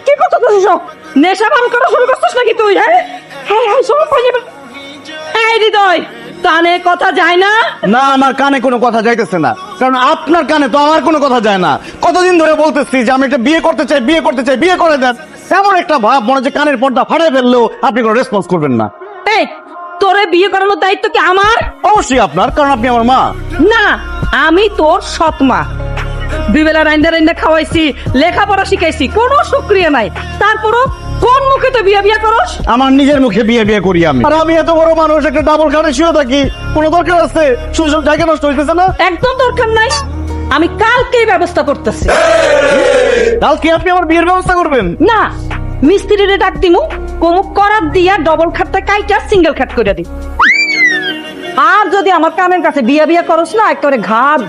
কি করতেছিস? নেশা ভান করা শুরু করছিস নাকি তুই? হৃদয়, কানে কথা যায় না? না, আমার কানে কোনো কথা যাইতেছে না, কারণ আপনার কানে তো আমার কোনো কথা যায় না। কতদিন ধরে বলতেছি যে আমি একটা বিয়ে করতে চাই, বিয়ে করতে চাই, বিয়ে করে দেন। এমন একটা ভাব মনে হচ্ছে কানের পর্দা ফাটাই ফেললেও আপনি কোনো রেসপন্স করবেন না। এই, তোরে বিয়ে করানোর দায়িত্ব কি আমার? অবশ্যই আপনার, কারণ আপনি আমার মা। না, আমি তোর সৎ মা। দুই বেলা রাইন্দা রাইন্দা খাওয়াইছি, লেখাপড়া শিখাইছি, কোনো শুকরিয়া নাই। তারপরও কোন মুখে তো বিয়ে বিয়ে করস? আমার নিজের মুখে বিয়ে বিয়ে করি আমি। আর আমি এত বড় মানুষ, একটা ডাবল খাটে শুয়ে থাকি, কোনো দরকার আছে? সুযোগ জায়গা নষ্ট হইতেছে না? একদম দরকার নাই। আমি কালকেই ব্যবস্থা করতেছি। কালকে আপনি আমার বিয়ের ব্যবস্থা করবেন? না, মিস্ত্রিরে ডাক দিমু, কোমুক করাত দিয়া ডবল খাটটা কাইটা সিঙ্গেল খাট করে দি। আর যদি আমার কামের কাছে বিয়া বিয়া করস না, একেবারে ঘাট